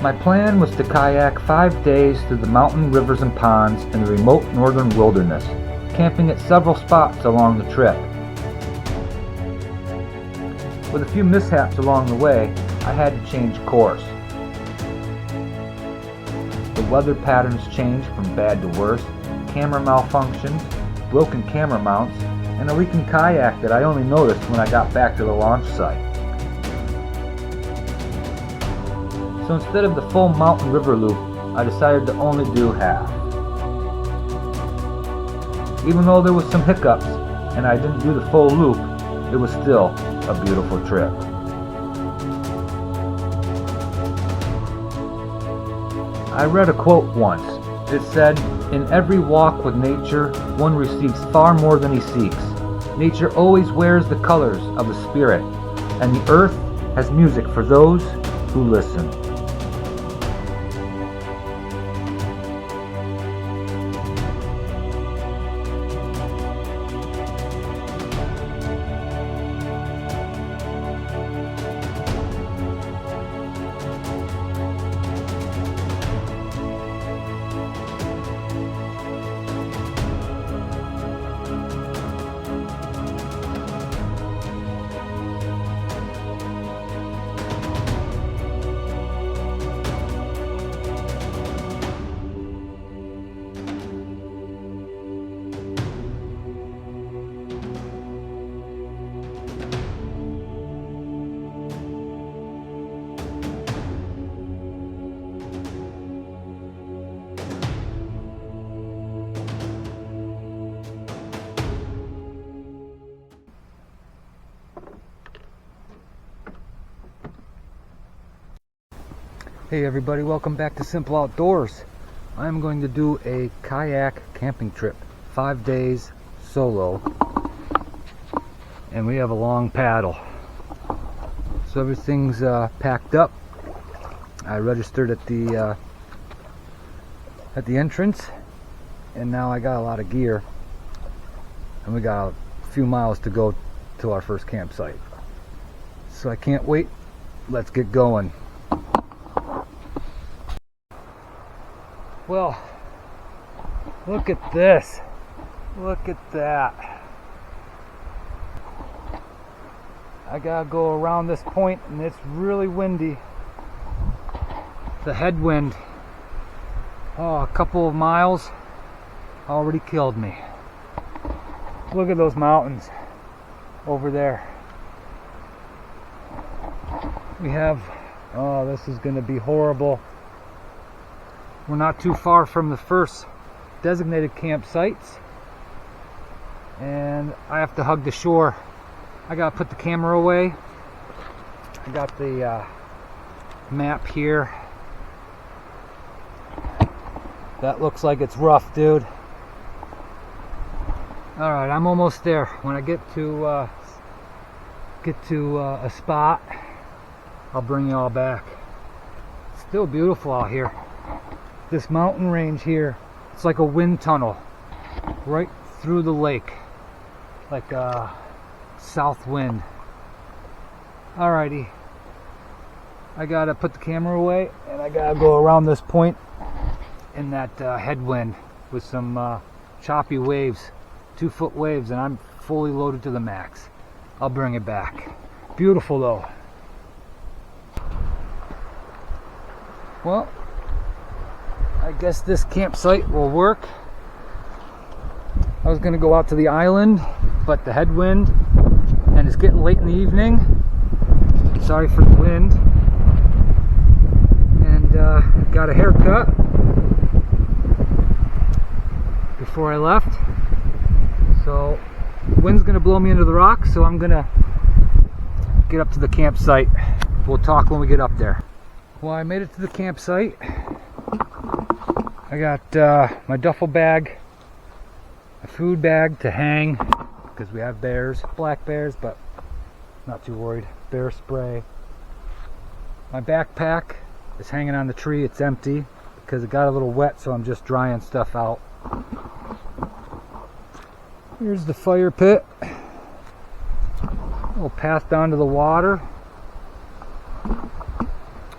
My plan was to kayak 5 days through the mountain, rivers, and ponds in the remote northern wilderness, camping at several spots along the trip. With a few mishaps along the way, I had to change course. The weather patterns changed from bad to worse, camera malfunctions, broken camera mounts, and a leaking kayak that I only noticed when I got back to the launch site. So instead of the full mountain river loop, I decided to only do half. Even though there was some hiccups and I didn't do the full loop, it was still a beautiful trip. I read a quote once. It said, "In every walk with nature, one receives far more than he seeks. Nature always wears the colors of the spirit, and the earth has music for those who listen." Hey everybody, welcome back to Simple Outdoors. I'm going to do a kayak camping trip, 5 days solo, and we have a long paddle. So everything's packed up. I registered at the entrance, and now I got a lot of gear, and we got a few miles to go to our first campsite. So I can't wait. Let's get going. Well, look at this. Look at that. I gotta go around this point, and it's really windy. The headwind, a couple of miles already killed me. Look at those mountains over there. We have, this is gonna be horrible. We're not too far from the first designated campsites, and I have to hug the shore. I gotta put the camera away. I got the map here. That looks like it's rough, dude. Alright, I'm almost there. When I get to a spot, I'll bring you all back. It's still beautiful out here. This mountain range here, it's like a wind tunnel right through the lake, like a south wind. Alrighty, I gotta put the camera away, and I gotta go around this point in that headwind with some choppy waves, 2-foot waves, and I'm fully loaded to the max. I'll bring it back. Beautiful though. Well, I guess this campsite will work. I was going to go out to the island, but the headwind, and it's getting late in the evening. Sorry for the wind. And got a haircut before I left. So the wind's going to blow me into the rocks, so I'm going to get up to the campsite. We'll talk when we get up there. Well, I made it to the campsite. I got my duffel bag, a food bag to hang, because we have bears, black bears, but not too worried. Bear spray. My backpack is hanging on the tree. It's empty because it got a little wet, so I'm just drying stuff out. Here's the fire pit. A little path down to the water.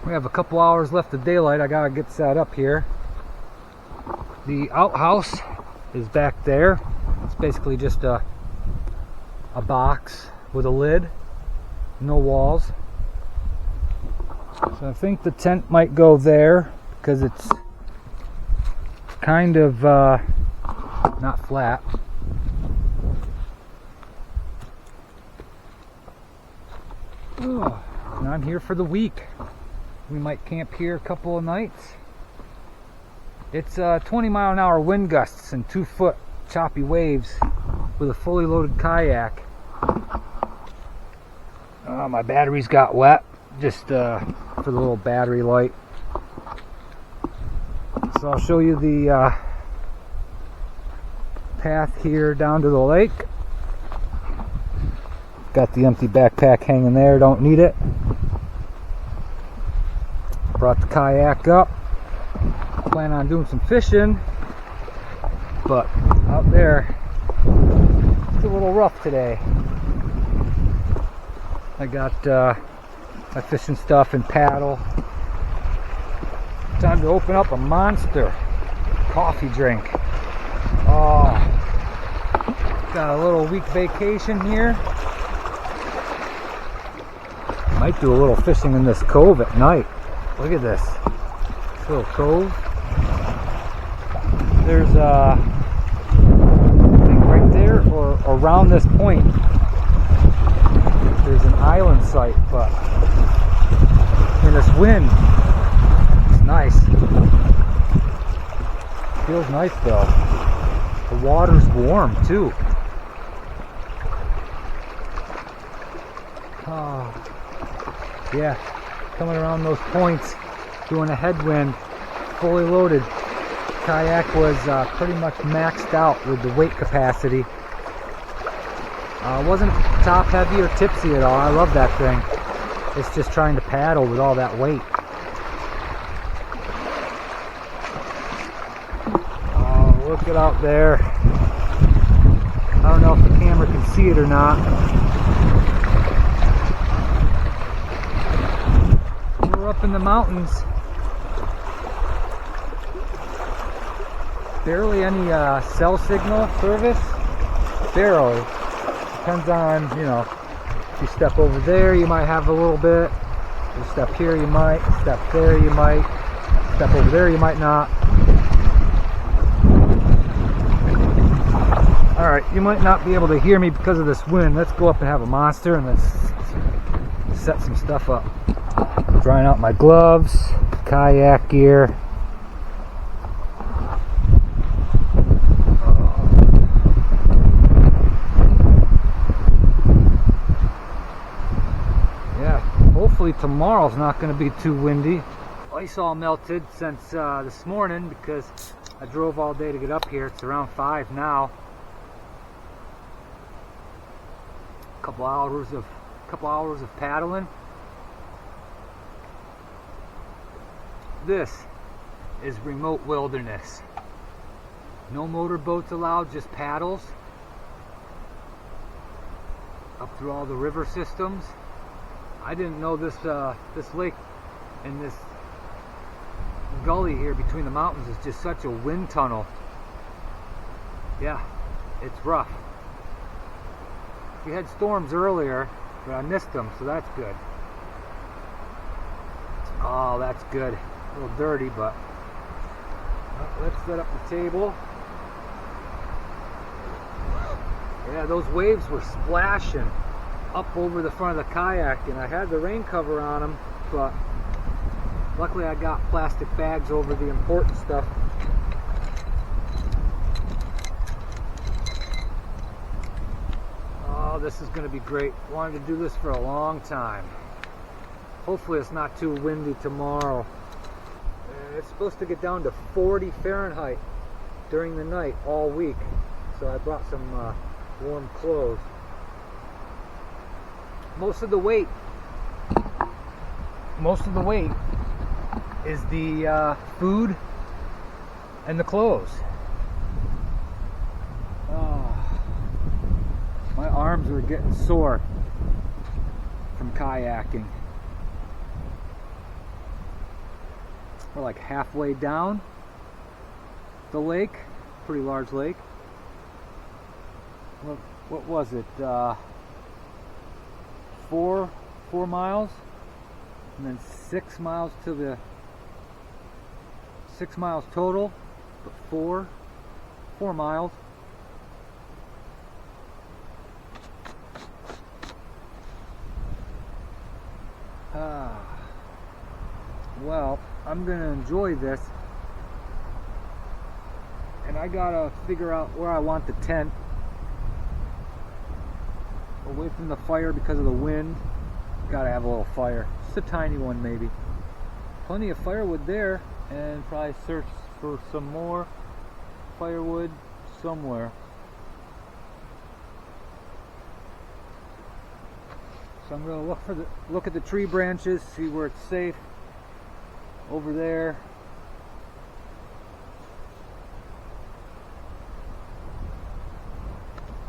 We have a couple hours left of daylight. I gotta get set up here. The outhouse is back there. It's basically just a box with a lid, no walls. So I think the tent might go there because it's kind of not flat. Oh, and I'm here for the week. We might camp here a couple of nights. It's 20-mile-an-hour wind gusts and 2-foot choppy waves with a fully loaded kayak. My batteries got wet just for the little battery light. So I'll show you the path here down to the lake. Got the empty backpack hanging there, don't need it. Brought the kayak up. Plan on doing some fishing, but out there it's a little rough today. I got my fishing stuff and paddle. Time to open up a monster coffee drink. Oh, got a little week vacation here. Might do a little fishing in this cove at night. Look at this little cove. There's a thing right there, or around this point. There's an island site, but in this wind, it's nice. Feels nice though. The water's warm too. Oh, yeah, coming around those points, doing a headwind, fully loaded. Kayak was pretty much maxed out with the weight capacity. Wasn't top heavy or tipsy at all. I love that thing. It's just trying to paddle with all that weight. Oh, look it out there. I don't know if the camera can see it or not. We're up in the mountains. Barely any cell signal service. Barely. Depends on, you know, if you step over there, you might have a little bit. You step here, you might. Step there, you might. Step over there, you might not. Alright, you might not be able to hear me because of this wind. Let's go up and have a monster and let's set some stuff up. Drying out my gloves, kayak gear. Hopefully tomorrow's not going to be too windy. Ice all melted since this morning because I drove all day to get up here. It's around 5 now. Couple hours of paddling. This is remote wilderness. No motorboats allowed, just paddles up through all the river systems. I didn't know this lake and this gully here between the mountains is just such a wind tunnel. Yeah, it's rough. We had storms earlier, but I missed them, so that's good. Oh, that's good. A little dirty, but let's set up the table. Yeah, those waves were splashing up over the front of the kayak, and I had the rain cover on them, but luckily I got plastic bags over the important stuff. Oh, this is going to be great. Wanted to do this for a long time. Hopefully it's not too windy tomorrow. It's supposed to get down to 40 Fahrenheit during the night all week, so I brought some warm clothes. Most of the weight is the food and the clothes. Oh, my arms are getting sore from kayaking. We're like halfway down the lake, pretty large lake. What was it? 4 miles, and then 6 miles to the 6 miles total, but 4 miles. Well, I'm gonna enjoy this, and I gotta figure out where I want the tent, away from the fire because of the wind. Gotta have a little fire, just a tiny one maybe. Plenty of firewood there, and probably search for some more firewood somewhere. So I'm gonna look at the tree branches, see where it's safe. Over there.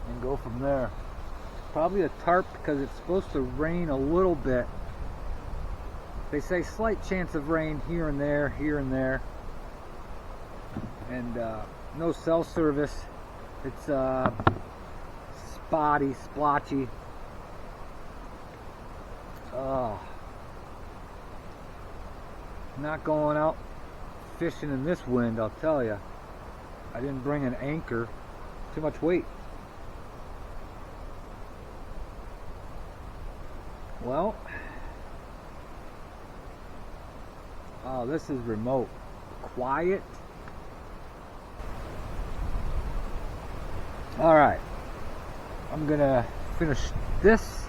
And go from there. Probably a tarp because it's supposed to rain a little bit. They say slight chance of rain here and there, and no cell service. It's spotty, splotchy. Not going out fishing in this wind, I'll tell you. I didn't bring an anchor. Too much weight. Well, oh, this is remote. Quiet. Alright. I'm gonna finish this.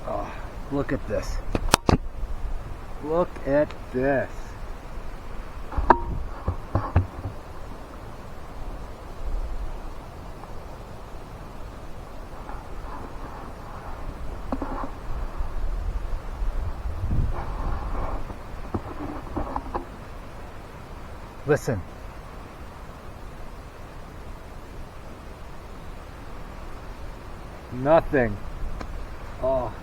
Oh, look at this. Look at this. Listen. Nothing. Oh.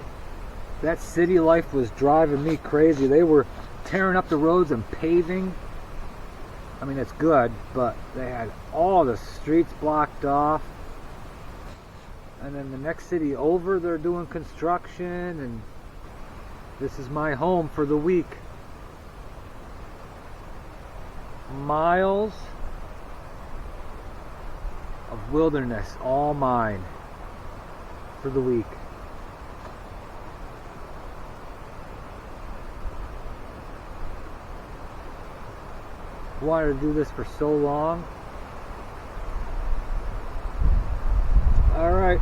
That city life was driving me crazy. They were tearing up the roads and paving. I mean, it's good, but they had all the streets blocked off. And then the next city over, they're doing construction, and this is my home for the week. Miles of wilderness, all mine for the week. Wanted to do this for so long. Alright,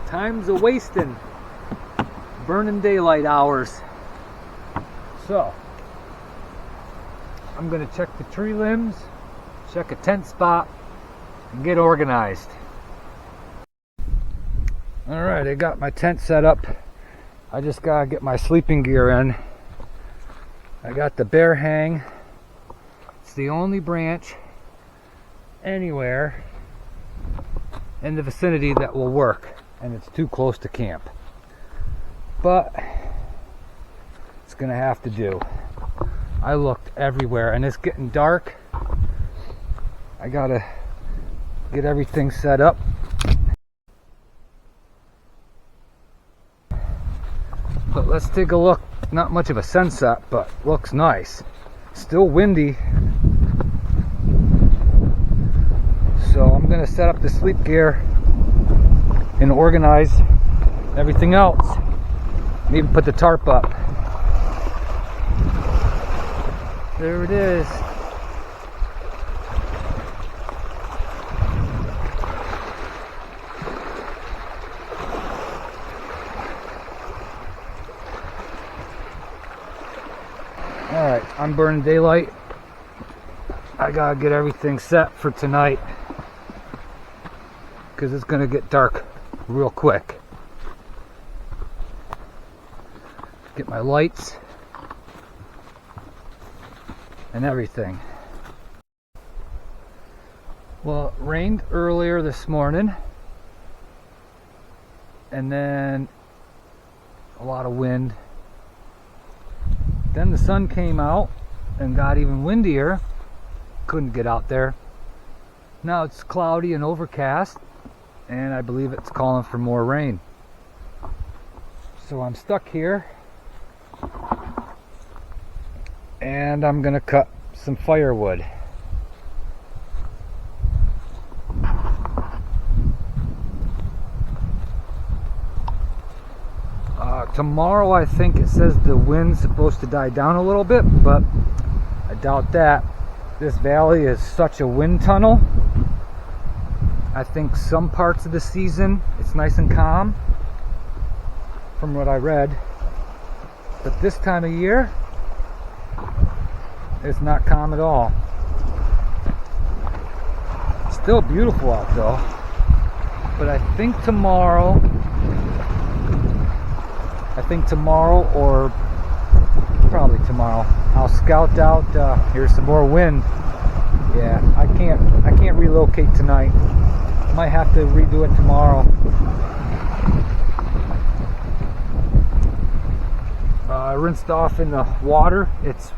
time's a wasting, burning daylight hours. So I'm gonna check the tree limbs, check a tent spot, and get organized. Alright, I got my tent set up. I just gotta get my sleeping gear in. I got the bear hang. It's the only branch anywhere in the vicinity that will work, and it's too close to camp. But it's gonna have to do. I looked everywhere, and it's getting dark. I gotta get everything set up. But let's take a look. Not much of a sunset, but looks nice. Still windy. So I'm gonna set up the sleep gear and organize everything else. And even put the tarp up. There it is. Alright, I'm burning daylight. I gotta get everything set for tonight, because it's gonna get dark real quick. Get my lights and everything. Well, it rained earlier this morning, and then a lot of wind. Then the sun came out and got even windier. Couldn't get out there. Now it's cloudy and overcast, and I believe it's calling for more rain. So I'm stuck here, and I'm gonna cut some firewood. Tomorrow I think it says the wind's supposed to die down a little bit, but I doubt that. This valley is such a wind tunnel. I think some parts of the season it's nice and calm from what I read, but this time of year it's not calm at all. Still beautiful out though, but I think tomorrow or probably tomorrow I'll scout out. Here's some more wind. Yeah, I can't relocate tonight. Might have to redo it tomorrow. I rinsed off in the water. It's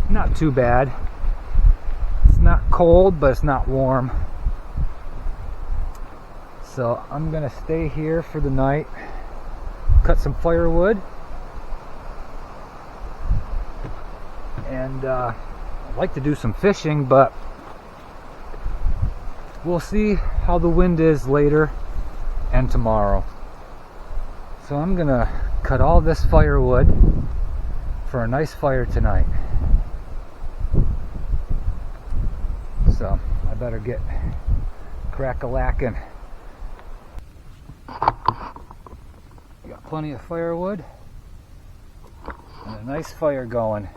not too bad. It's not cold, but it's not warm. So I'm gonna stay here for the night, cut some firewood, and I'd like to do some fishing, but we'll see how the wind is later and tomorrow. So I'm gonna cut all this firewood for a nice fire tonight. So I better get crack-a-lackin'. Got plenty of firewood and a nice fire going.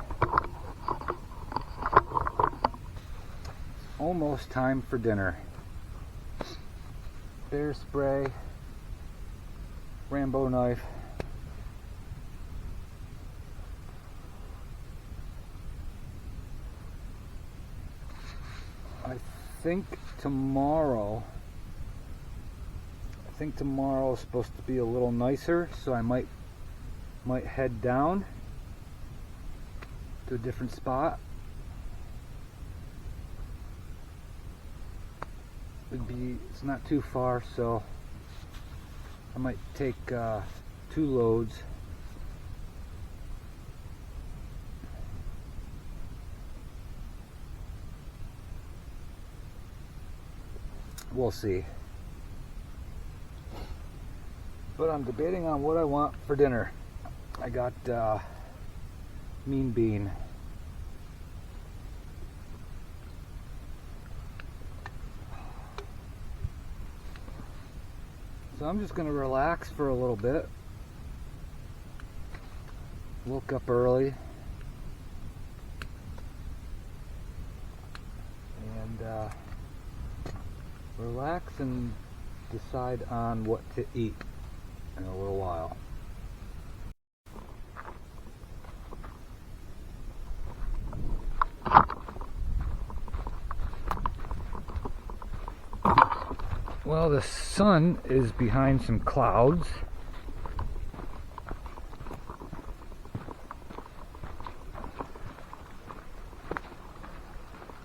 Almost time for dinner. Bear spray, Rambo knife. I think tomorrow is supposed to be a little nicer, so I might head down to a different spot. It's not too far, so I might take 2 loads. We'll see. But I'm debating on what I want for dinner. I got mean bean. So I'm just gonna relax for a little bit. Woke up early. And relax and decide on what to eat in a little while. Well, the sun is behind some clouds.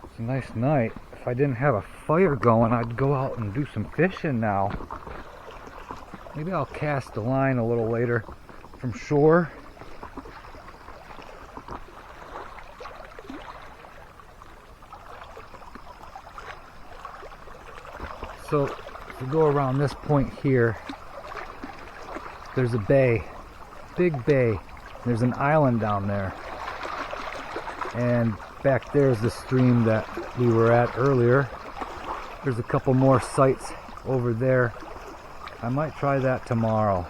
It's a nice night. If I didn't have a fire going, I'd go out and do some fishing now. Maybe I'll cast a line a little later from shore. So if you go around this point here, there's a bay, big bay. There's an island down there, and back there's the stream that we were at earlier. There's a couple more sites over there. I might try that tomorrow.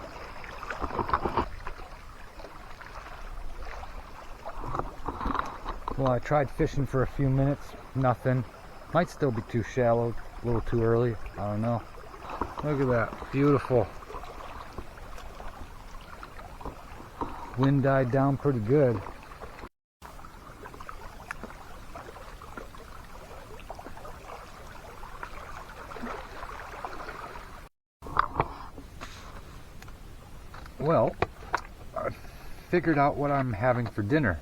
Well, I tried fishing for a few minutes, nothing. Might still be too shallow, a little too early, I don't know. Look at that, beautiful. Wind died down pretty good. Well, I figured out what I'm having for dinner.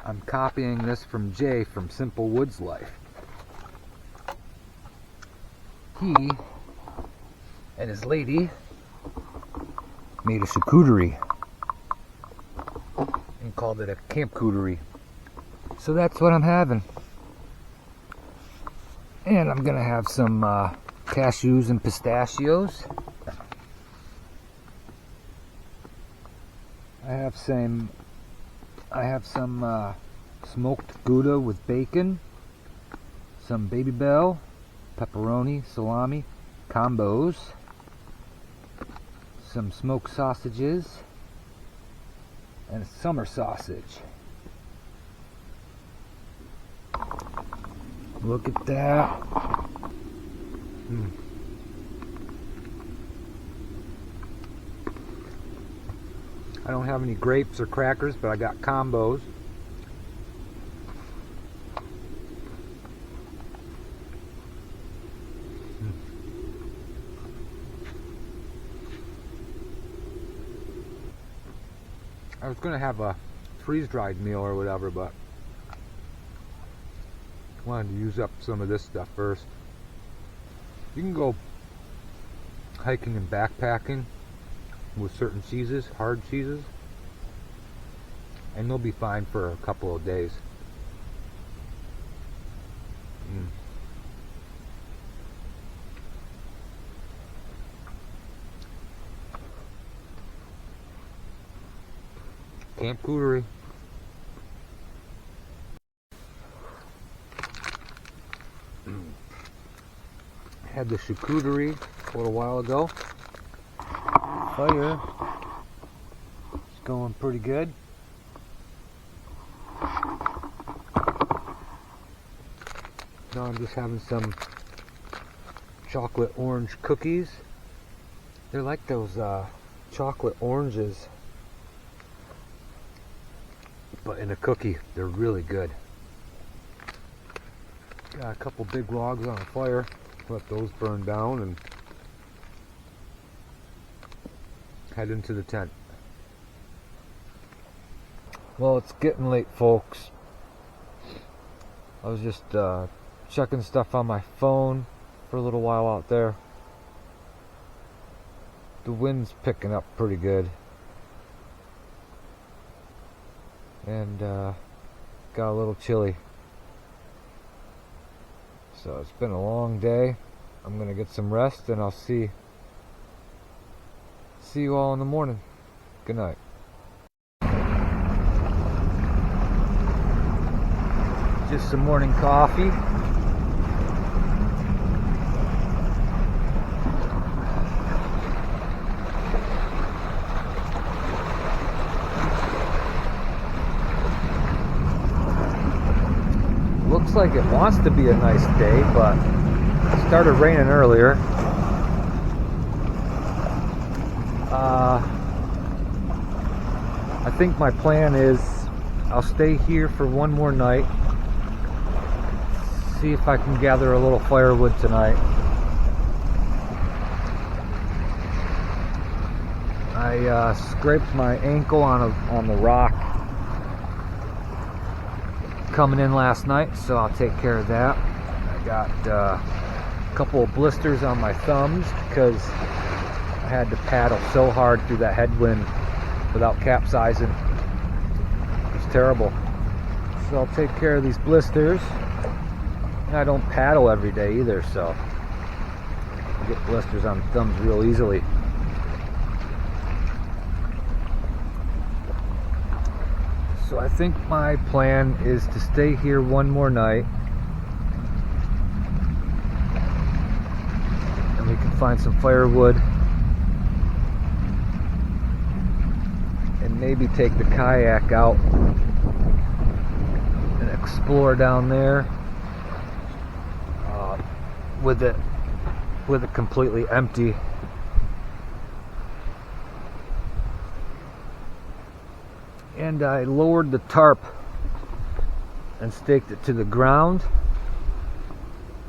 I'm copying this from Jay from Simple Woods Life. He and his lady made a charcuterie and called it a camp cooterie. So that's what I'm having. And I'm gonna have some cashews and pistachios. I have some smoked Gouda with bacon, some Baby Bell, pepperoni, salami, combos, some smoked sausages, and a summer sausage. Look at that. I don't have any grapes or crackers, but I got combos. I was going to have a freeze-dried meal or whatever, but I wanted to use up some of this stuff first. You can go hiking and backpacking with certain cheeses, hard cheeses, and they'll be fine for a couple of days. Camp cooterie. Had the charcuterie a little while ago. Fire is going pretty good. Now I'm just having some chocolate orange cookies. They're like those chocolate oranges, but in a cookie. They're really good. Got a couple big logs on the fire. Let those burn down and head into the tent. Well, it's getting late, folks. I was just checking stuff on my phone for a little while out there. The wind's picking up pretty good. And got a little chilly. So it's been a long day. I'm gonna get some rest, and I'll see you all in the morning. Good night. Just some morning coffee. Looks like it wants to be a nice day, but it started raining earlier. I think my plan is I'll stay here for one more night, see if I can gather a little firewood tonight. I scraped my ankle on the rock coming in last night, so I'll take care of that. I got a couple of blisters on my thumbs because I had to paddle so hard through that headwind without capsizing. It was terrible. So I'll take care of these blisters. And I don't paddle every day either, so I get blisters on the thumbs real easily. So I think my plan is to stay here one more night, and we can find some firewood and maybe take the kayak out and explore down there with it completely empty. And I lowered the tarp and staked it to the ground,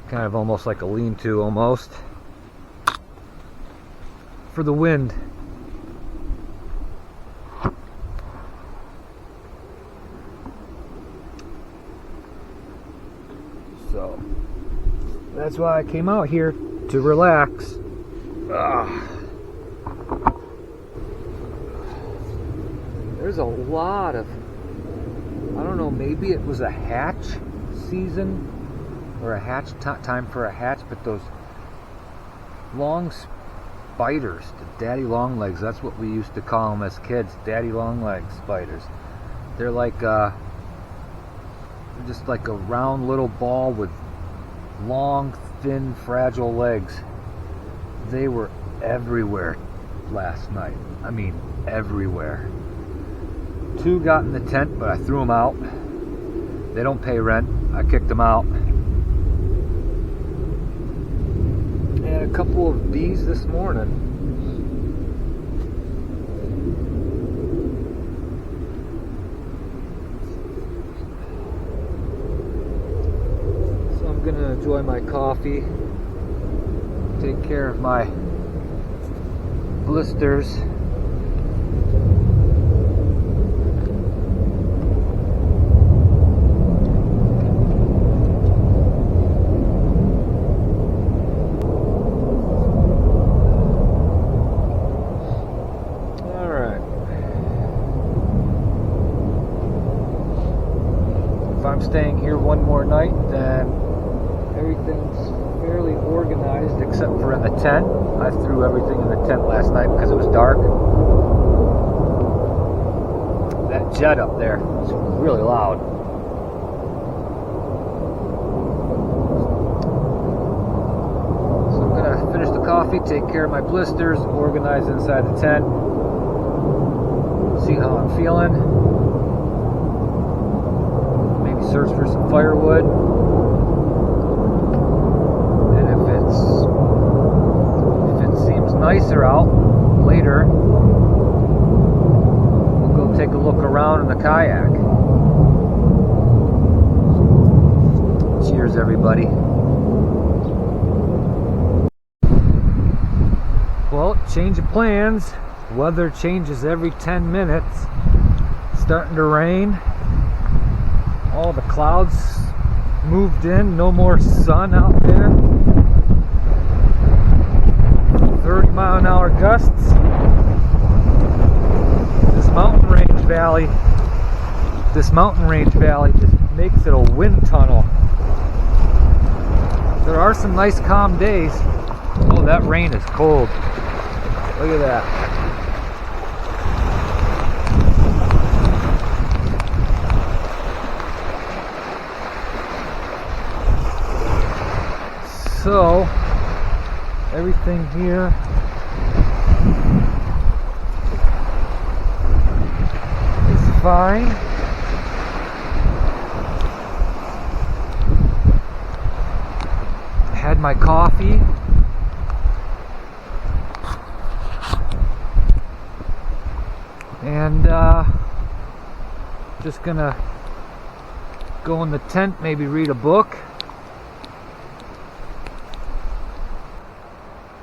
kind of almost like a lean-to almost, for the wind. So that's why I came out here, to relax. There's a lot of, I don't know, maybe it was a hatch season or a hatch time for a hatch, but those long spiders, the daddy long legs, that's what we used to call them as kids, daddy long legs spiders. They're like just like a round little ball with long, thin, fragile legs. They were everywhere last night. I mean, everywhere. 2 got in the tent, but I threw them out. They don't pay rent. I kicked them out. And a couple of bees this morning. So I'm gonna enjoy my coffee, take care of my blisters. Staying here one more night, then everything's fairly organized except for in the tent. I threw everything in the tent last night because it was dark. That jet up there was really loud. So I'm gonna finish the coffee, take care of my blisters, organize inside the tent, see how I'm feeling. Search for some firewood, and if it seems nicer out later, we'll go take a look around in the kayak. Cheers, everybody. Well, change of plans. Weather changes every 10 minutes. It's starting to rain. All the clouds moved in, no more sun out there. 30-mile-an-hour gusts. This mountain range valley just makes it a wind tunnel. There are some nice calm days. Oh, that rain is cold. Look at that. So, everything here is fine. I had my coffee. And just gonna go in the tent, maybe read a book.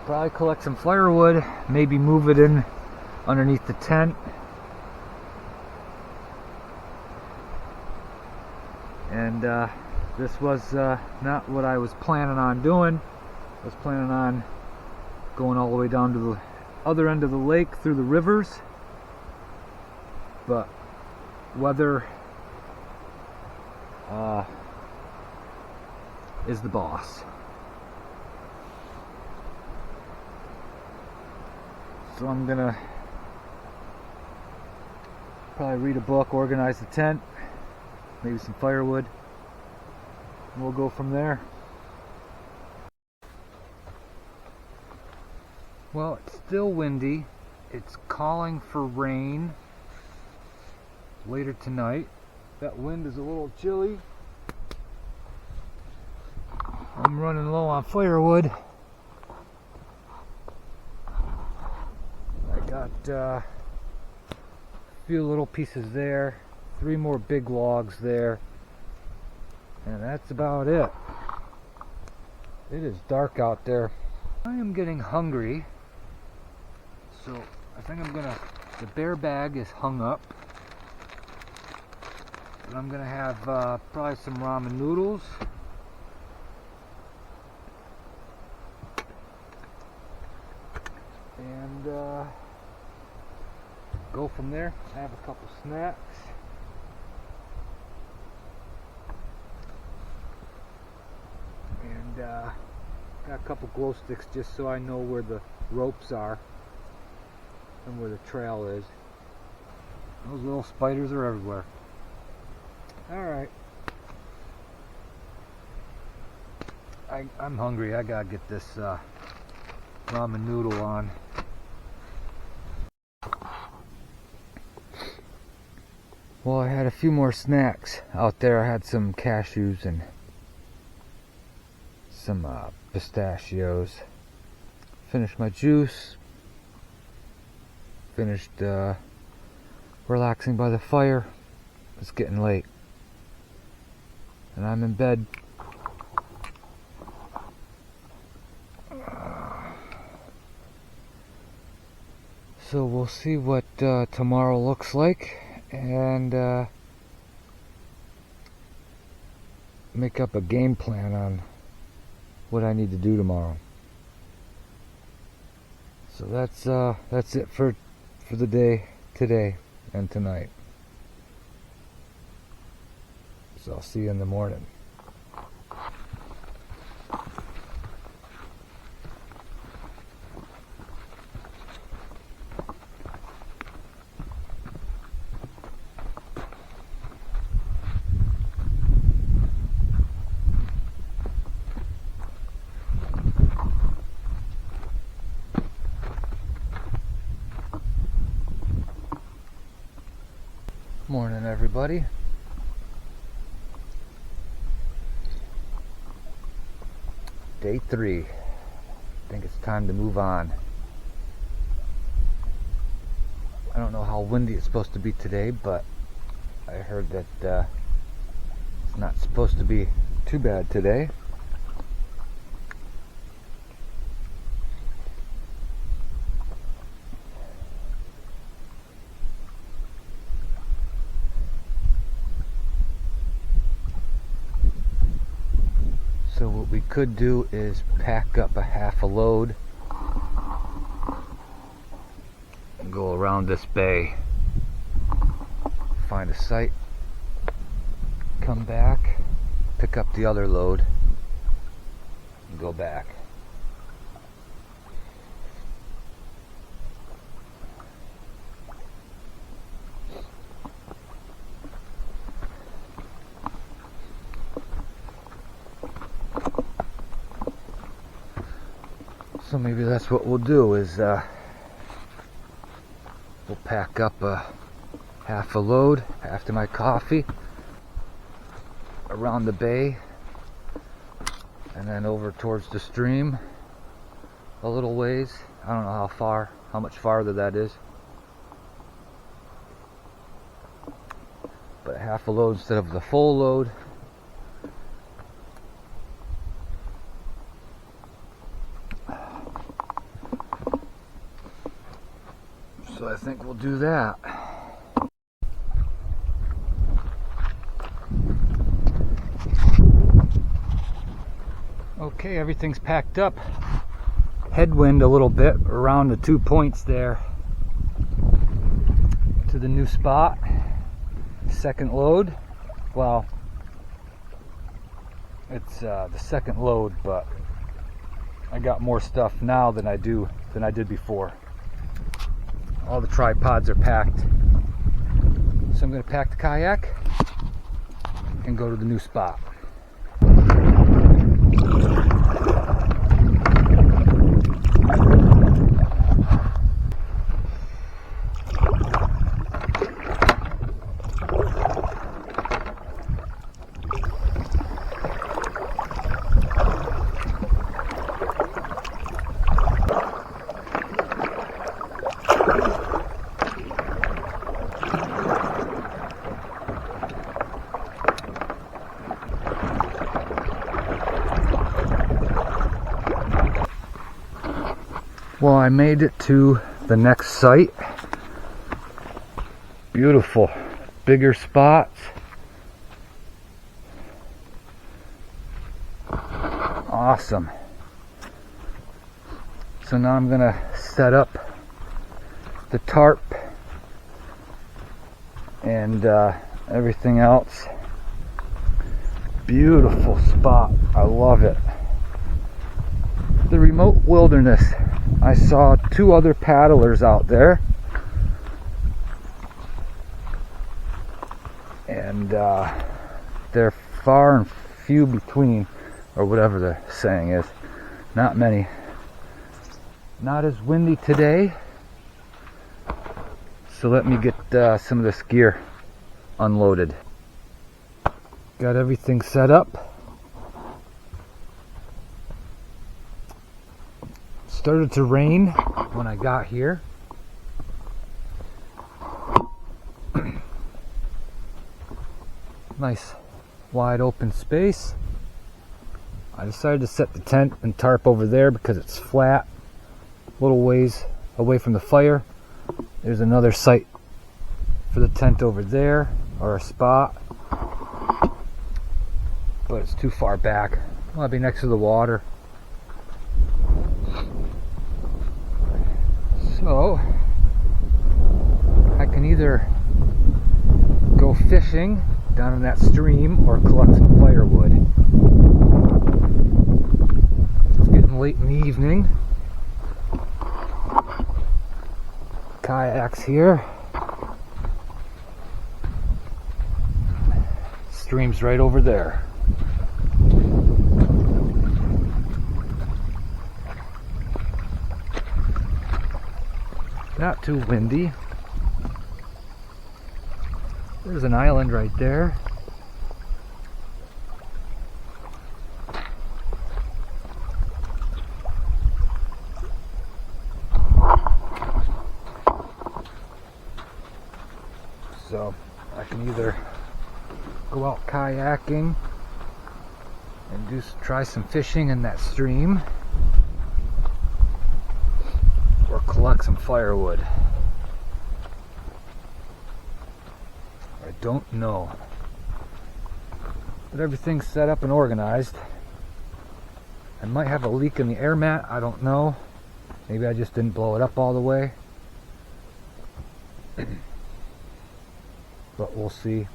Probably collect some firewood, maybe move it in underneath the tent. And this was not what I was planning on doing. I was planning on going all the way down to the other end of the lake through the rivers. But weather is the boss. So I'm gonna probably read a book, organize the tent, maybe some firewood, and we'll go from there. Well, it's still windy. It's calling for rain later tonight. That wind is a little chilly. I'm running low on firewood. Got a few little pieces there, 3 more big logs there, and that's about it. It is dark out there. I am getting hungry. So I think the bear bag is hung up. And I'm gonna have probably some ramen noodles. And go from there. I have a couple snacks. And got a couple glow sticks just so I know where the ropes are and where the trail is. Those little spiders are everywhere. Alright. I'm hungry. I gotta get this ramen noodle on. Well, I had a few more snacks out there. I had some cashews and some pistachios. Finished my juice. Finished relaxing by the fire. It's getting late. And I'm in bed. So we'll see what tomorrow looks like and make up a game plan on what I need to do tomorrow. So that's it for the day today and tonight. So I'll see you in the morning. Morning, everybody. Day 3. I think it's time to move on. I don't know how windy it's supposed to be today, but I heard that it's not supposed to be too bad today. So what we could do is pack up a half a load and go around this bay, find a site, come back, pick up the other load, and go back. So maybe that's what we'll do is we'll pack up a half a load after my coffee around the bay and then over towards the stream a little ways. I don't know how much farther that is, but a half a load instead of the full load. So I think we'll do that. Okay, everything's packed up. Headwind a little bit around the 2 points there to the new spot. Second load. Well, it's the second load, but I got more stuff now than I did before. All the tripods are packed. So I'm going to pack the kayak and go to the new spot. Well, I made it to the next site. Beautiful, bigger spots. Awesome. So now I'm gonna set up the tarp and everything else. Beautiful spot. I love it. The remote wilderness. I saw 2 other paddlers out there, and they're far and few between, or whatever the saying is. Not many. Not as windy today, so let me get some of this gear unloaded. Got everything set up. Started to rain when I got here. Nice wide open space. I decided to set the tent and tarp over there because it's flat, a little ways away from the fire. There's another site for the tent over there, or a spot, but it's too far back. Well, I'll be next to the water. So I can either go fishing down in that stream or collect some firewood. It's getting late in the evening. Kayaks here. Stream's right over there. Not too windy. There's an island right there. So I can either go out kayaking and try some fishing in that stream, or collect some firewood. I don't know. But everything's set up and organized. I might have a leak in the air mat, I don't know. Maybe I just didn't blow it up all the way. But we'll see.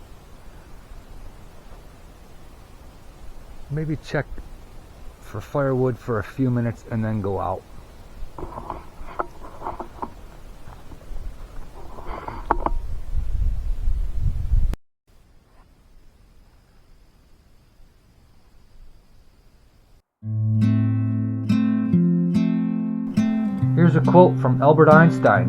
Maybe check for firewood for a few minutes and then go out. Here's a quote from Albert Einstein.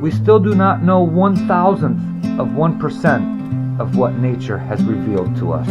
"We still do not know 1,000th of 1% of what nature has revealed to us."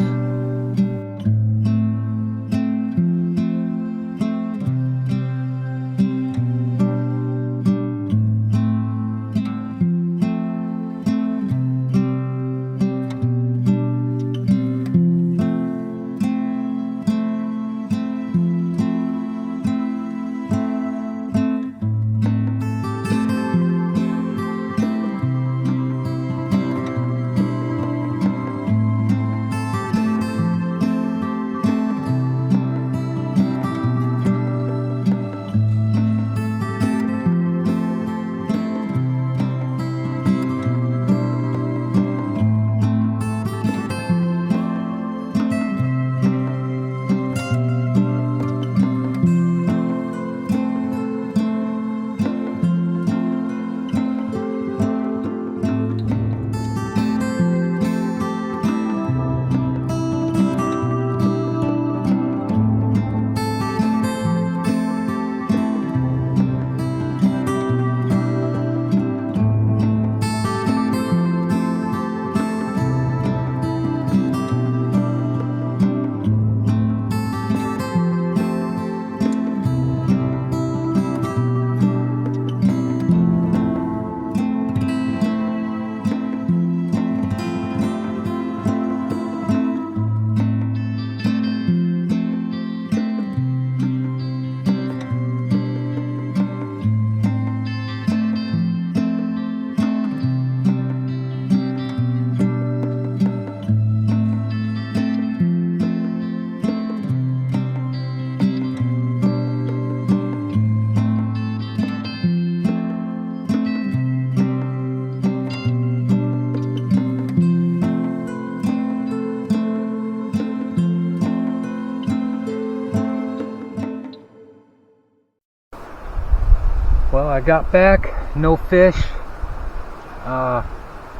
Well, I got back, no fish.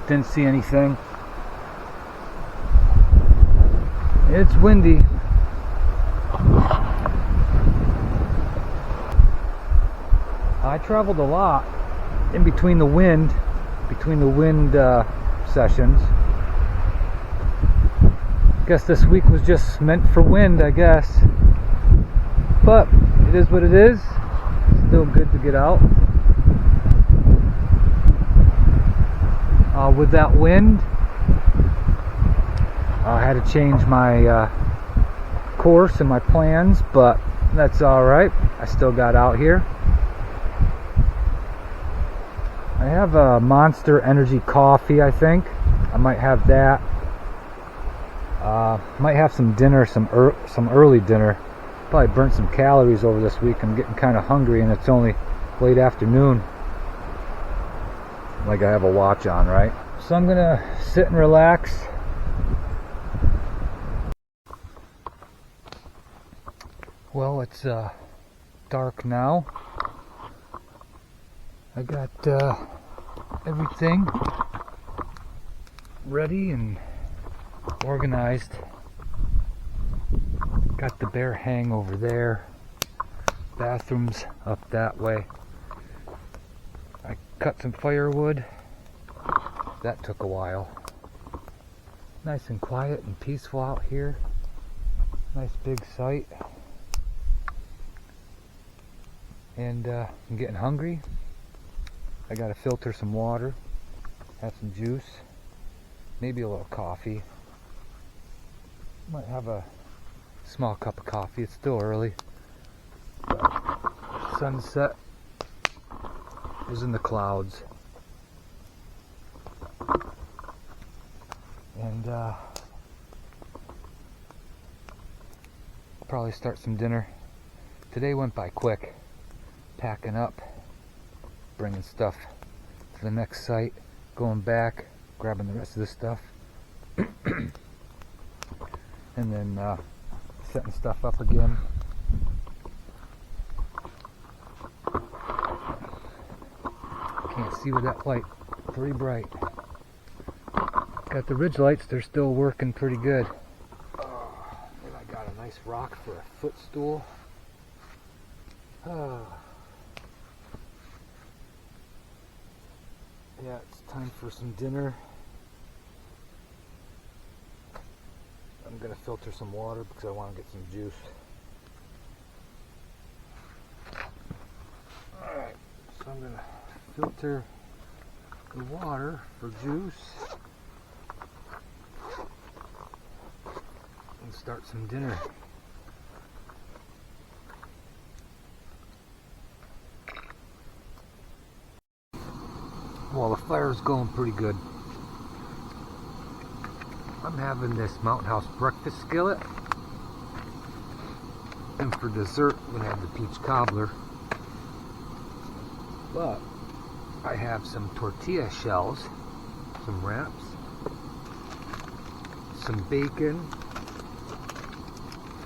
Didn't see anything. It's windy. I traveled a lot in between the wind sessions. Guess this week was just meant for wind, I guess. But it is what it is. Still good to get out. With that wind, I had to change my course and my plans, but that's alright. I still got out here. I have a Monster Energy coffee, I think. I might have that. Might have some dinner, some early dinner. Probably burnt some calories over this week. I'm getting kind of hungry and it's only late afternoon. Like I have a watch on, right? So I'm gonna sit and relax. Well, it's dark now. I got everything ready and organized. Got the bear hang over there. Bathrooms up that way. I cut some firewood. That took a while. Nice and quiet and peaceful out here. Nice big site. And I'm getting hungry. I gotta filter some water, have some juice, maybe a little coffee. Might have a small cup of coffee. It's still early. Sunset is in the clouds. And probably start some dinner. Today went by quick. Packing up, bringing stuff to the next site, going back, grabbing the rest of this stuff, and then setting stuff up again. Can't see with that light, pretty bright. Got the ridge lights, they're still working pretty good. And I got a nice rock for a footstool. Yeah, it's time for some dinner. I'm gonna filter some water because I want to get some juice. Alright, so I'm gonna filter the water for juice and start some dinner. Well, the fire's going pretty good. I'm having this Mountain House breakfast skillet. And for dessert, I'm going to have the peach cobbler. But I have some tortilla shells, some wraps, some bacon,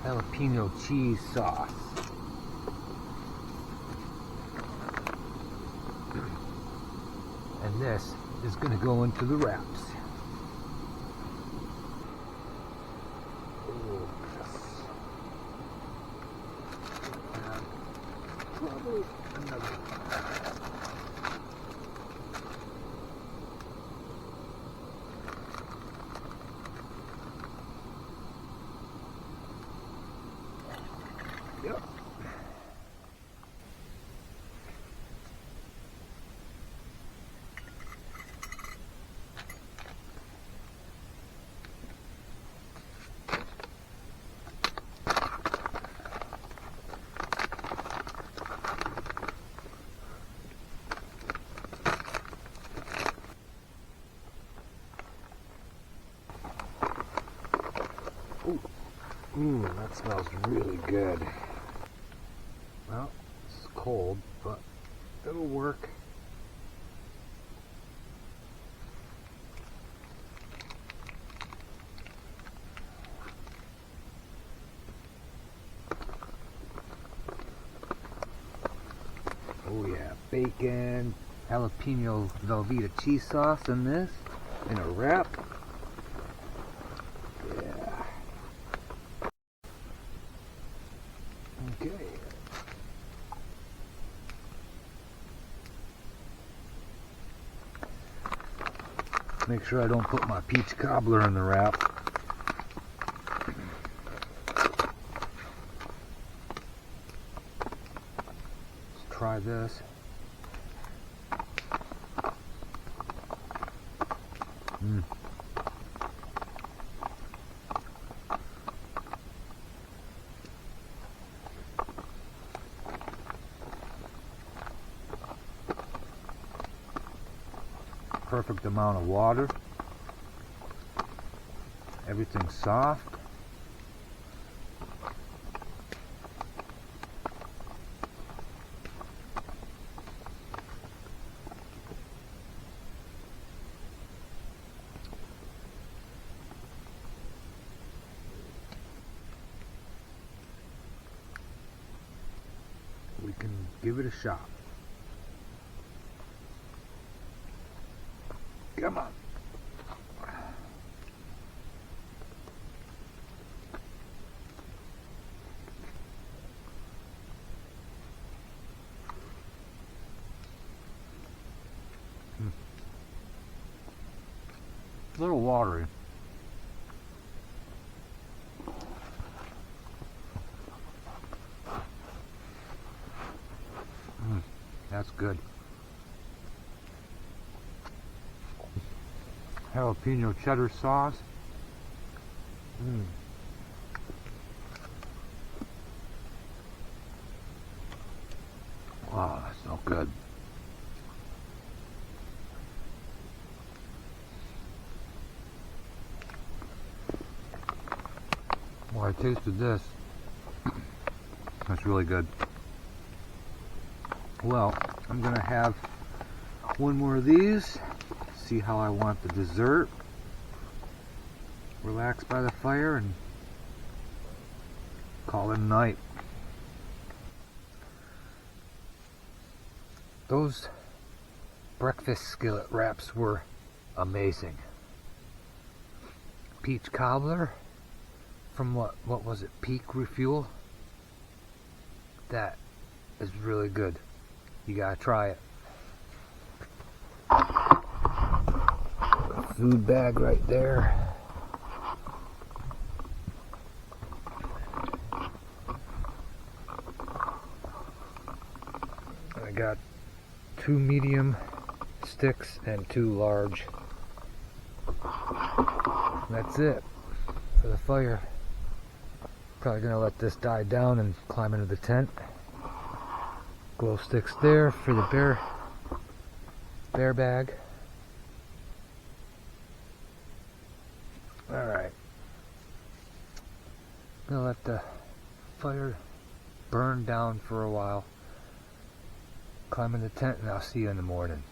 jalapeno cheese sauce. And this is going to go into the wraps. Ooh, yes. And probably another. Yep. That smells really good. Well, it's cold, but it'll work. Oh yeah, bacon, jalapeno Velveeta cheese sauce in this, in a wrap. Yeah. Okay. Make sure I don't put my peach cobbler in the wrap. Let's try this. Perfect amount of water. Everything's soft. We can give it a shot. Come on. A little watery. That's good. Jalapeno cheddar sauce. Wow, that's so good. Well, I tasted this. That's really good. Well, I'm gonna have one more of these. See how I want the dessert. Relax by the fire and call it a night. Those breakfast skillet wraps were amazing. Peach cobbler from what was it? Peak Refuel. That is really good. You gotta try it. Food bag right there. I got 2 medium sticks and 2 large. That's it for the fire. Probably gonna let this die down and climb into the tent. Glow sticks there for the bear bag. Alright. Gonna let the fire burn down for a while. Climb in the tent and I'll see you in the morning.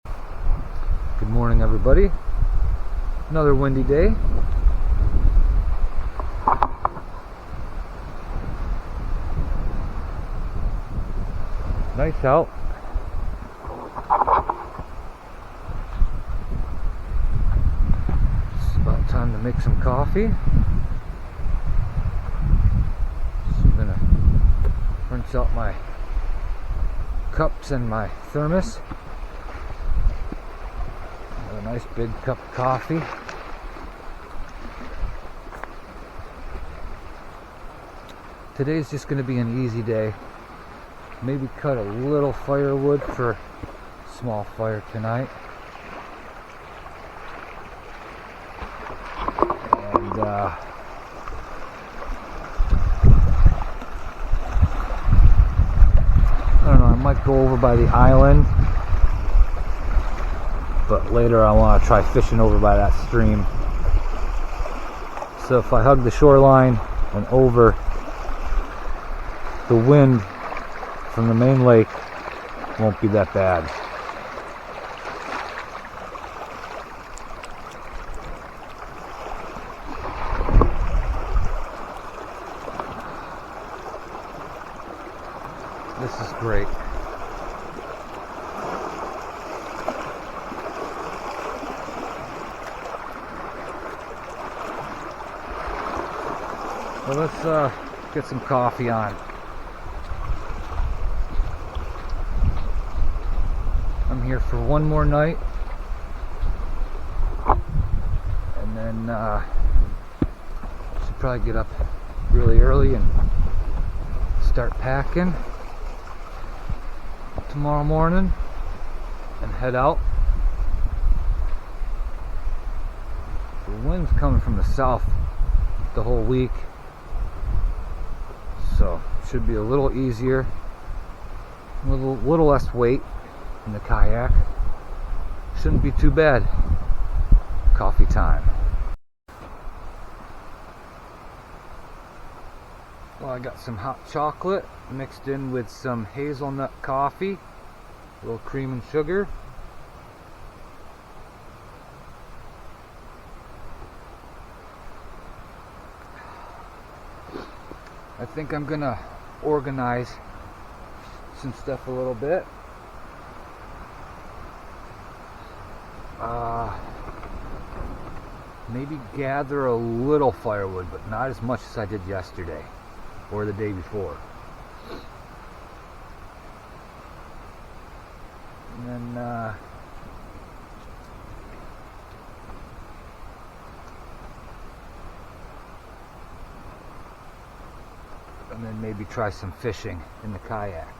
Good morning, everybody. Another windy day. Nice out. It's about time to make some coffee. So I'm gonna rinse out my cups and my thermos. Have a nice big cup of coffee. Today's just going to be an easy day. Maybe cut a little firewood for a small fire tonight. And I don't know, I might go over by the island, but later I want to try fishing over by that stream. So if I hug the shoreline and over, the wind from the main lake won't be that bad. This is great. Well, let's get some coffee on. I'm here for one more night, and then should probably get up really early and start packing tomorrow morning and head out. The wind's coming from the south the whole week, so it should be a little easier, a little less weight in the kayak. Shouldn't be too bad. Coffee time. Well, I got some hot chocolate mixed in with some hazelnut coffee, a little cream and sugar. I think I'm gonna organize some stuff a little bit. Maybe gather a little firewood, but not as much as I did yesterday or the day before. And then maybe try some fishing in the kayak.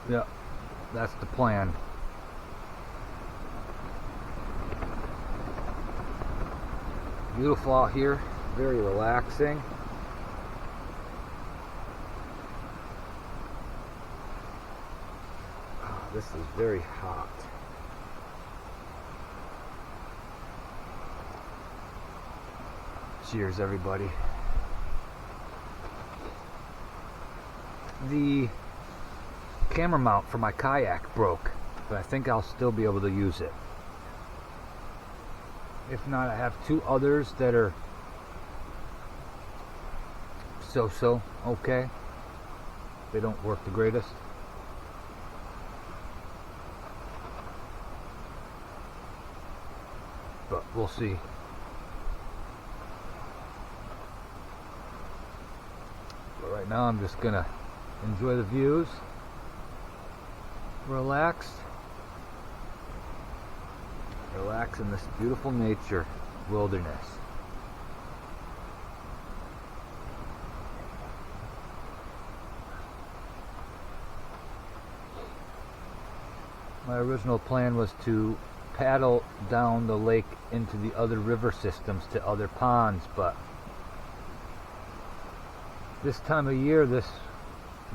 Yeah, that's the plan. Beautiful out here, very relaxing. Oh, this is very hot. Cheers, everybody. The camera mount for my kayak broke, but I think I'll still be able to use it. If not, I have two others that are so okay. They don't work the greatest. But we'll see. But right now I'm just gonna enjoy the views. Relax in this beautiful nature wilderness. My original plan was to paddle down the lake into the other river systems to other ponds, but this time of year this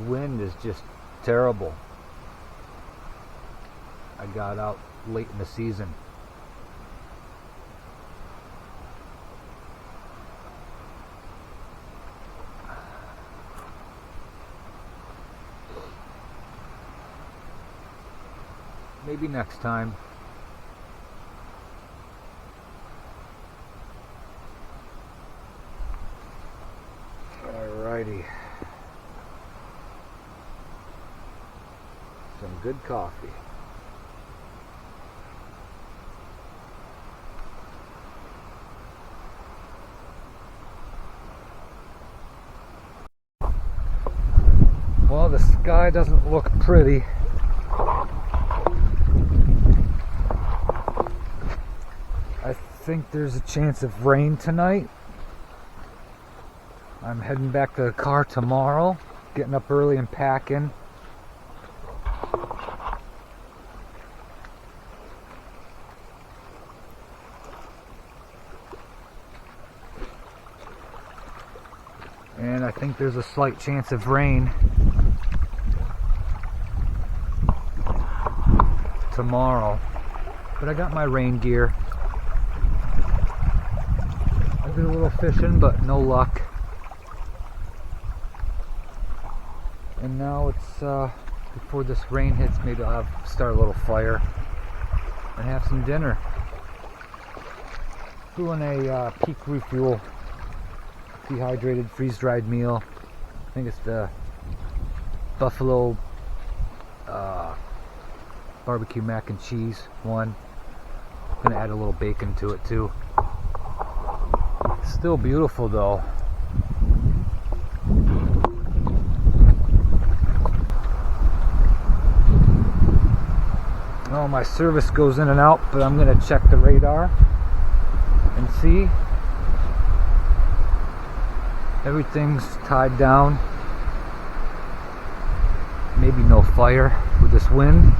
wind is just terrible. I got out late in the season. Maybe next time. Alrighty. Some good coffee. Well, the sky doesn't look pretty. I think there's a chance of rain tonight. I'm heading back to the car tomorrow, getting up early and packing. And I think there's a slight chance of rain tomorrow. But I got my rain gear. I did a little fishing, but no luck. And now it's before this rain hits, maybe I'll start a little fire. and have some dinner. Doing a peak refuel, dehydrated, freeze-dried meal. I think it's the buffalo barbecue mac and cheese one. Gonna add a little bacon to it too. Still beautiful though. Oh, my service goes in and out, but I'm gonna check the radar and see. Everything's tied down. Maybe no fire with this wind.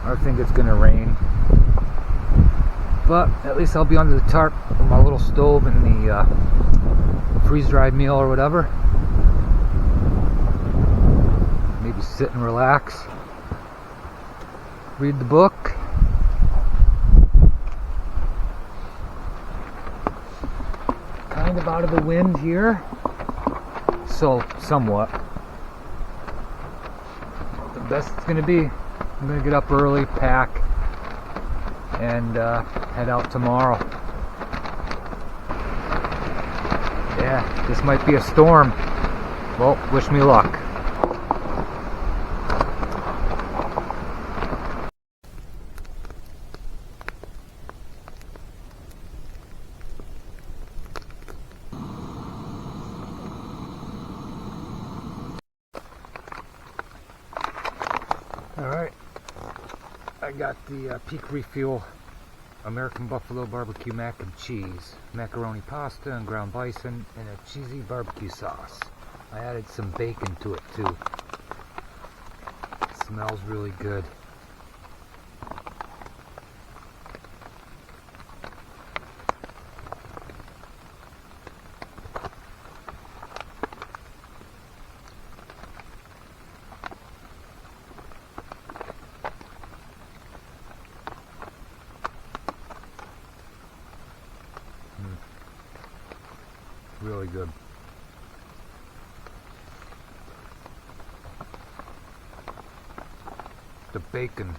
I think it's gonna rain, but at least I'll be under the tarp with my little stove and the freeze-dried meal or whatever. Maybe sit and relax, read the book. Kind of out of the wind here, so somewhat. The best it's gonna be. I'm gonna get up early, pack, and head out tomorrow. Yeah, this might be a storm. Well, wish me luck. Alright, I got the Peak Refuel American Buffalo Barbecue Mac and Cheese, macaroni pasta and ground bison, and a cheesy barbecue sauce. I added some bacon to it too. It smells really good. Really good. The bacon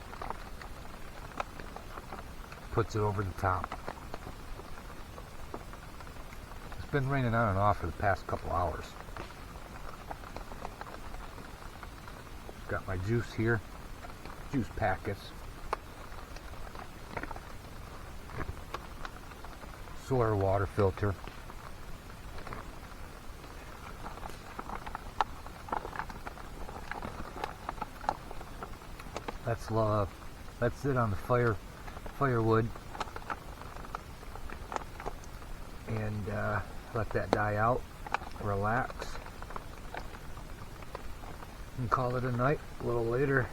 puts it over the top. It's been raining on and off for the past couple hours. Got my juice here, juice packets, solar water filter. Let's sit on the firewood and let that die out, relax, and call it a night a little later.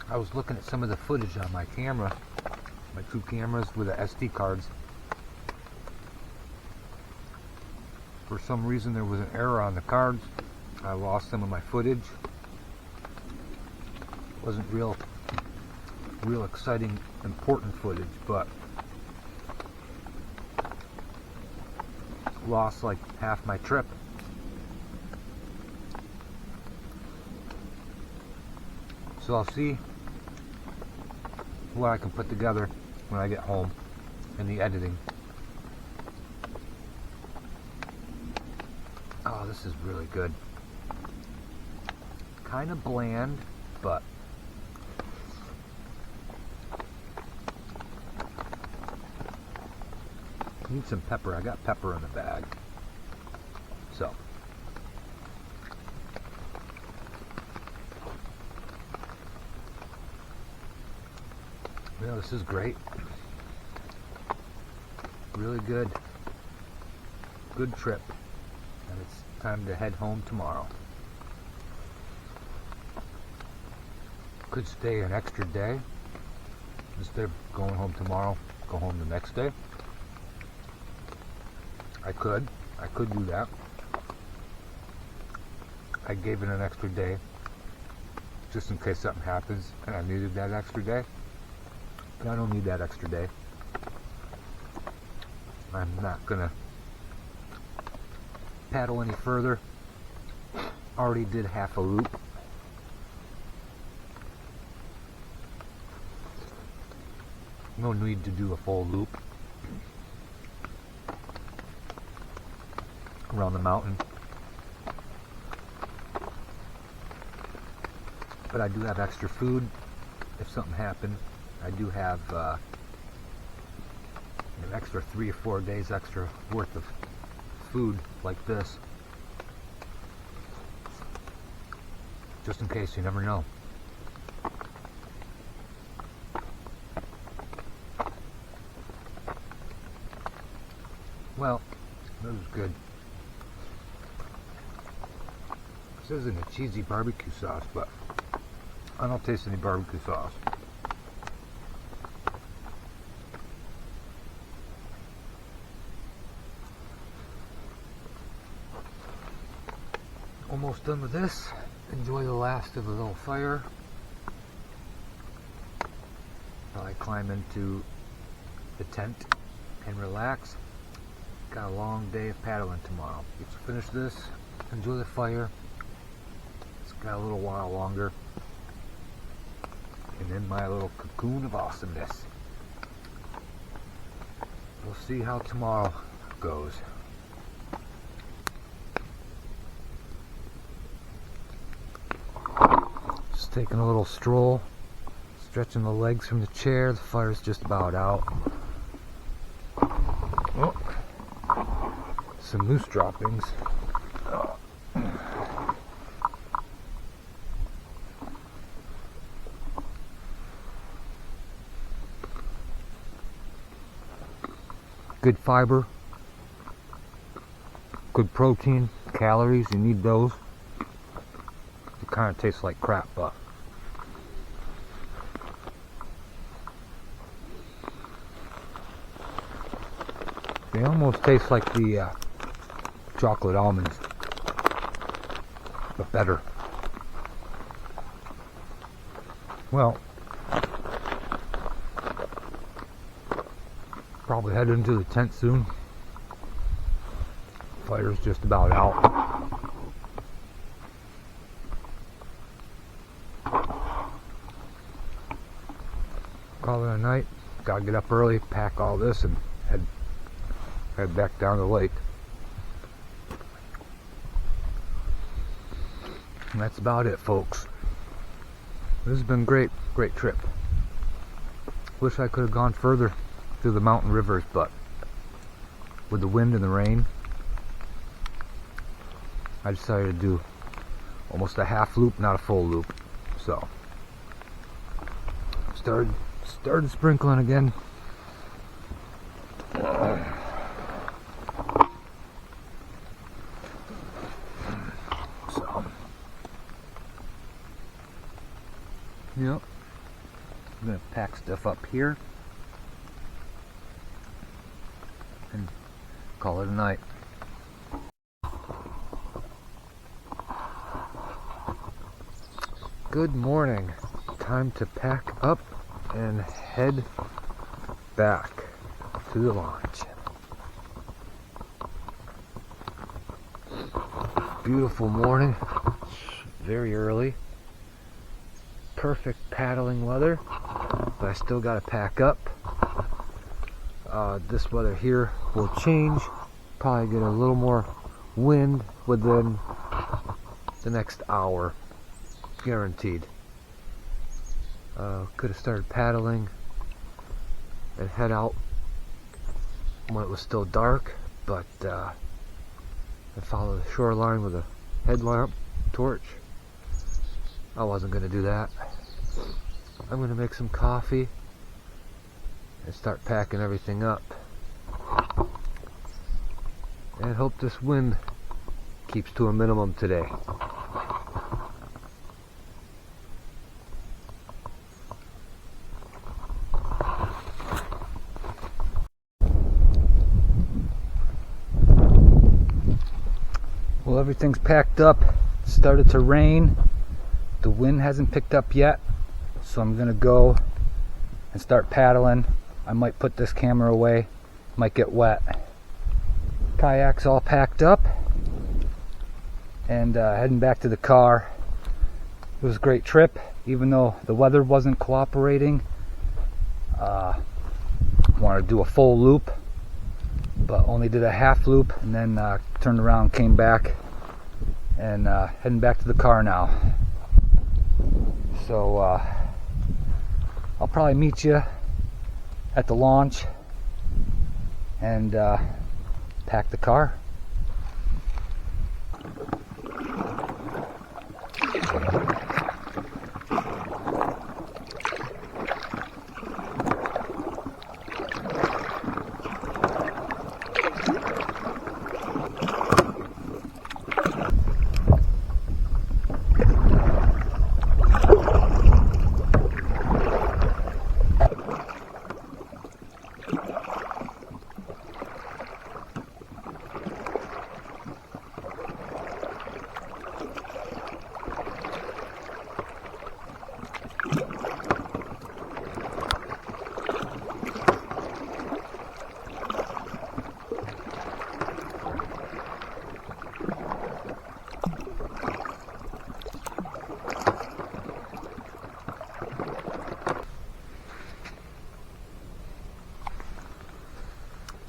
I was looking at some of the footage on my camera, my two cameras with the SD cards. For some reason there was an error on the cards. I lost some of my footage. Wasn't real exciting, important footage, but lost like half my trip. So I'll see what I can put together when I get home in the editing. Oh, this is really good. Kind of bland, but need some pepper. I got pepper in the bag. So yeah, this is great. Really good. Good trip. And it's time to head home tomorrow. Could stay an extra day. Instead of going home tomorrow, go home the next day. I could do that. I gave it an extra day just in case something happens and I needed that extra day. I don't need that extra day. I'm not gonna paddle any further. Already did half a loop. No need to do a full loop around the mountain. But I do have extra food if something happened. I do have an extra 3 or 4 days extra worth of food like this, just in case. You never know. Well, this is good. This isn't a cheesy barbecue sauce, but I don't taste any barbecue sauce. Almost done with this. Enjoy the last of a little fire. Probably climb into the tent and relax. Got a long day of paddling tomorrow. Let's finish this, enjoy the fire. It's got a little while longer. And then my little cocoon of awesomeness. We'll see how tomorrow goes. Just taking a little stroll, stretching the legs from the chair. The fire's just about out. Oh, some moose droppings. Good fiber, good protein, calories, you need those. It kind of tastes like crap, but they almost taste like the chocolate almonds, but better. Well, probably head into the tent soon. Fire's just about out. Call it a night. Gotta get up early, pack all this, and head back down the lake. And that's about it, folks. This has been great trip. Wish I could have gone further through the mountain rivers, but with the wind and the rain, I decided to do almost a half loop, not a full loop. So started sprinkling again. So yep, I'm gonna pack stuff up here and call it a night. Good morning. Time to pack up and head back to the launch. Beautiful morning. Very early. Perfect paddling weather, but I still got to pack up. This weather here will change. Probably get a little more wind within the next hour. Guaranteed. Could have started paddling and head out when it was still dark, but I followed the shoreline with a headlamp torch. I wasn't going to do that. I'm going to make some coffee and start packing everything up, and hope this wind keeps to a minimum today. Well, everything's packed up. It started to rain. The wind hasn't picked up yet, so I'm gonna go and start paddling. I might put this camera away, might get wet. Kayak's all packed up, and heading back to the car. It was a great trip, even though the weather wasn't cooperating. Wanted to do a full loop, but only did a half loop, and then turned around, came back, and heading back to the car now. So I'll probably meet you at the launch and pack the car.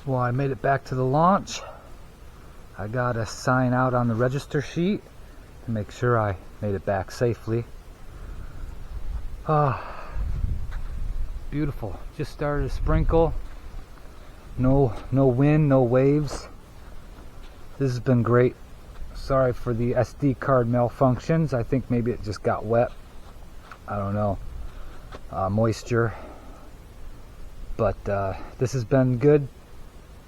Well, I made it back to the launch. I got a sign out on the register sheet to make sure I made it back safely. Beautiful. Just started to sprinkle. No wind, no waves. This has been great. Sorry for the SD card malfunctions. I think maybe it just got wet. I don't know. Moisture. But this has been good.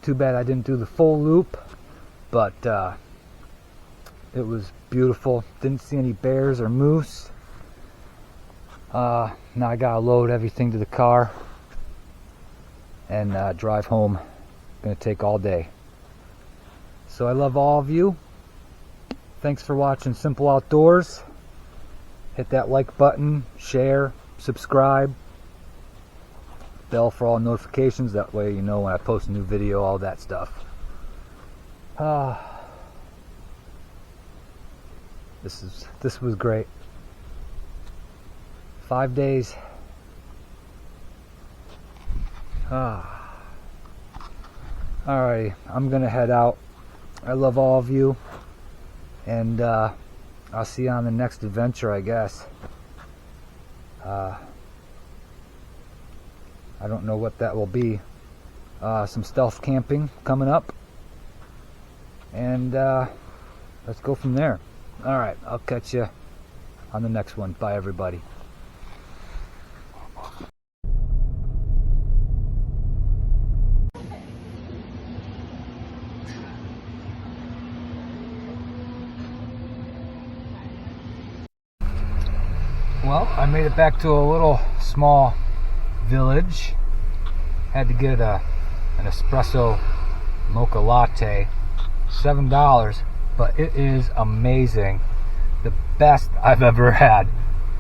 Too bad I didn't do the full loop, but it was beautiful. Didn't see any bears or moose. Now I gotta load everything to the car and drive home. Gonna take all day. So I love all of you. Thanks for watching Simple Outdoors. Hit that like button, share, subscribe. Bell for all notifications, that way you know when I post a new video, all that stuff. This was great. 5 days. Alrighty, I'm gonna head out. I love all of you, and I'll see you on the next adventure, I guess. I don't know what that will be. Some stealth camping coming up, and let's go from there. Alright, I'll catch you on the next one. Bye everybody. Well, I made it back to a little small village. Had to get an espresso mocha latte, $7, but it is amazing. The best I've ever had.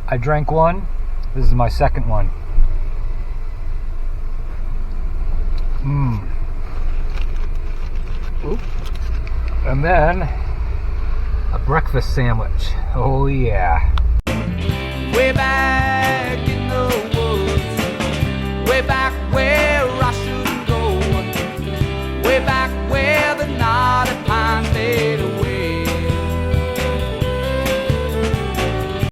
I drank one. This is my second one. And then a breakfast sandwich. Oh yeah. Way back